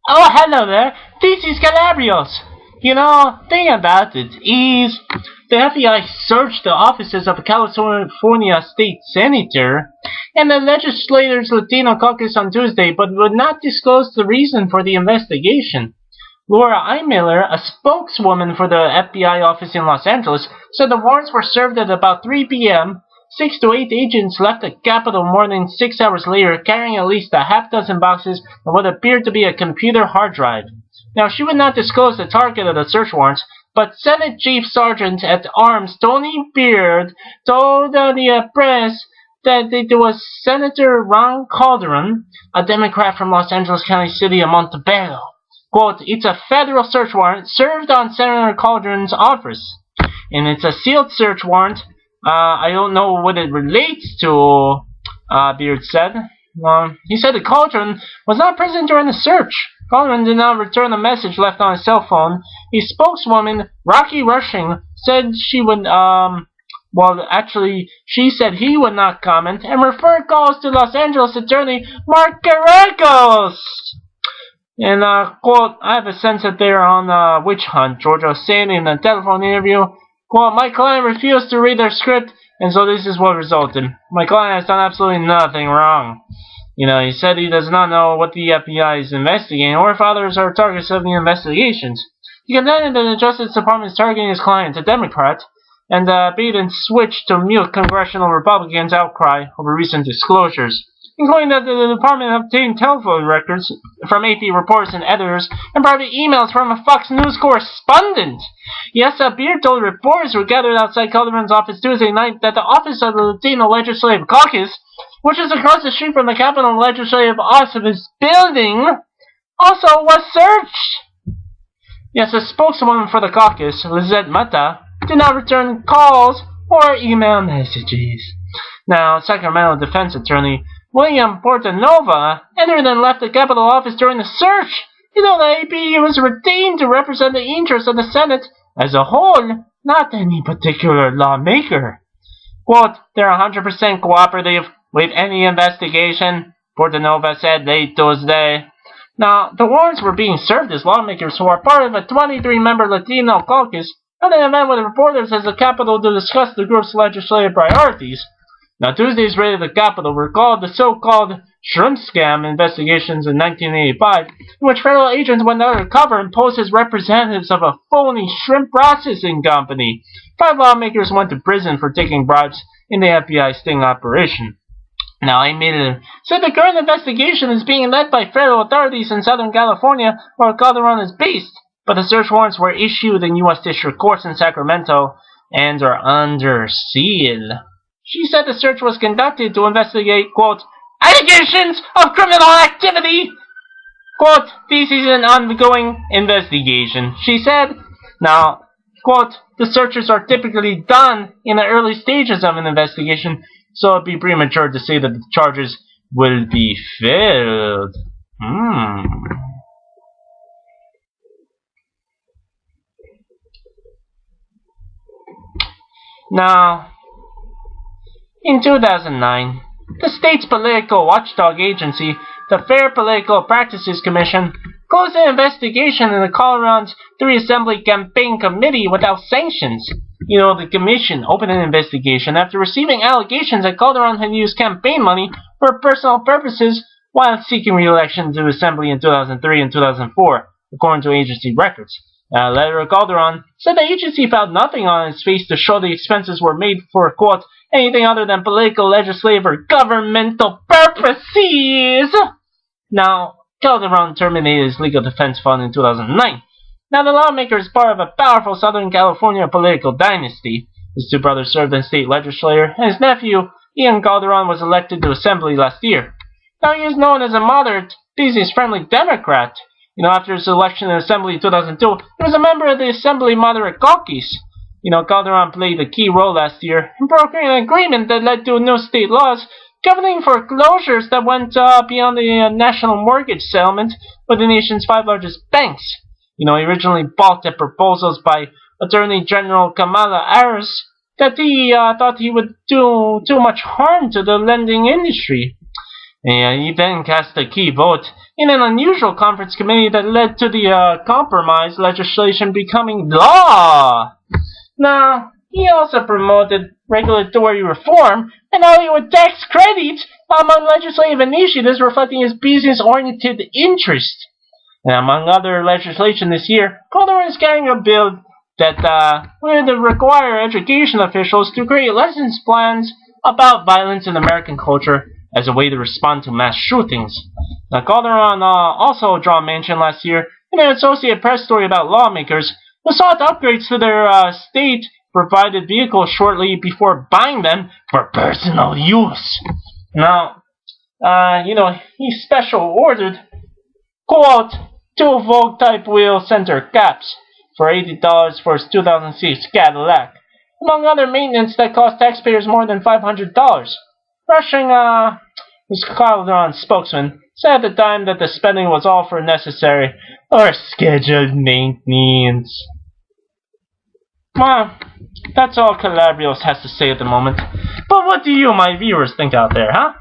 Oh, hello there. This is Calabrios. Thing about it is the FBI searched the offices of the California State Senator and the legislator's Latino caucus on Tuesday, but would not disclose the reason for the investigation. Laura Miller, a spokeswoman for the FBI office in Los Angeles, said the warrants were served at about 3 p.m. 6 to 8 agents left the Capitol more than 6 hours later, carrying at least a half dozen boxes of what appeared to be a computer hard drive. Now, she would not disclose the target of the search warrants, but Senate Chief Sergeant at Arms Tony Beard told the press that it was Senator Ron Calderon, a Democrat from Los Angeles County City of Montebello. Quote, "It's a federal search warrant served on Senator Calderon's office, and it's a sealed search warrant. I don't know what it relates to," Beard said. He said that Calderon was not present during the search. Calderon did not return a message left on his cell phone. His spokeswoman, Rocky Rushing, said she would, she said he would not comment and referred calls to Los Angeles attorney Mark Caracos. And, quote, "I have a sense that they're on a witch hunt," Georgia said in a telephone interview. Quote, "My client refused to read their script, and so this is what resulted. My client has done absolutely nothing wrong." He said he does not know what the FBI is investigating or if others are targets of the investigations. He contended that the Justice Department is targeting his client, a Democrat, and Biden switched to mute congressional Republicans' outcry over recent disclosures, including that the department obtained telephone records from AP reporters and editors and private emails from a Fox News correspondent. Yes, Beard told reporters who gathered outside Calderon's office Tuesday night that the office of the Latino Legislative Caucus, which is across the street from the Capitol Legislative Office building, also was searched. Yes, a spokeswoman for the caucus, Lizette Mata, did not return calls or email messages. Now, Sacramento defense attorney William Portanova entered and left the Capitol office during the search. He told the AP he was retained to represent the interests of the Senate as a whole, not any particular lawmaker. Quote, "They're 100% cooperative with any investigation," Portanova said late Tuesday. Now, the warrants were being served as lawmakers who are part of a 23-member Latino caucus held an event with reporters at the Capitol to discuss the group's legislative priorities. Now, Tuesday's raid of the Capitol recalled the so-called shrimp scam investigations in 1985, in which federal agents went undercover and posed as representatives of a phony shrimp processing company. 5 lawmakers went to prison for taking bribes in the FBI sting operation. Now, Miller said the current investigation is being led by federal authorities in Southern California, where Calderon is based, but the search warrants were issued in U.S. District Courts in Sacramento and are under seal. She said the search was conducted to investigate, quote, "allegations of criminal activity." Quote, "This is an ongoing investigation," she said. Now, quote, "the searches are typically done in the early stages of an investigation, so it'd be premature to say that the charges will be filled." Now, in 2009, the state's political watchdog agency, the Fair Political Practices Commission, closed an investigation into Colorado's 3 Assembly Campaign Committee without sanctions. The commission opened an investigation after receiving allegations that Calderon had used campaign money for personal purposes while seeking re-election to the Assembly in 2003 and 2004, according to agency records. A letter of Calderon said the agency found nothing on its face to show the expenses were made for, quote, "anything other than political, legislative, or governmental purposes." Now, Calderon terminated his legal defense fund in 2009. Now, the lawmaker is part of a powerful Southern California political dynasty. His 2 brothers served in state legislature, and his nephew, Ian Calderon, was elected to Assembly last year. Now, he is known as a moderate, business-friendly Democrat. After his election in Assembly in 2002, he was a member of the Assembly Moderate Caucus. Calderon played a key role last year in brokering an agreement that led to new state laws governing foreclosures that went beyond the national mortgage settlement with the nation's 5 largest banks. He originally balked at proposals by Attorney General Kamala Harris that he thought he would do too much harm to the lending industry. And he then cast a key vote in an unusual conference committee that led to the compromise legislation becoming law. Now, he also promoted regulatory reform and Hollywood tax credits among legislative initiatives reflecting his business-oriented interest. And among other legislation this year, Calderon is carrying a bill that would require education officials to create lessons plans about violence in American culture as a way to respond to mass shootings. Now, Calderon also drew mention last year in an Associated Press story about lawmakers who sought upgrades to their state-provided vehicles shortly before buying them for personal use. Now, he special ordered, quote, 2 Vogue type wheel center caps for $80 for his 2006 Cadillac, among other maintenance that cost taxpayers more than $500. Rushing, his Calderon spokesman, said at the time that the spending was all for necessary or scheduled maintenance. Well, that's all Calabrios has to say at the moment. But what do you, my viewers, think out there, huh?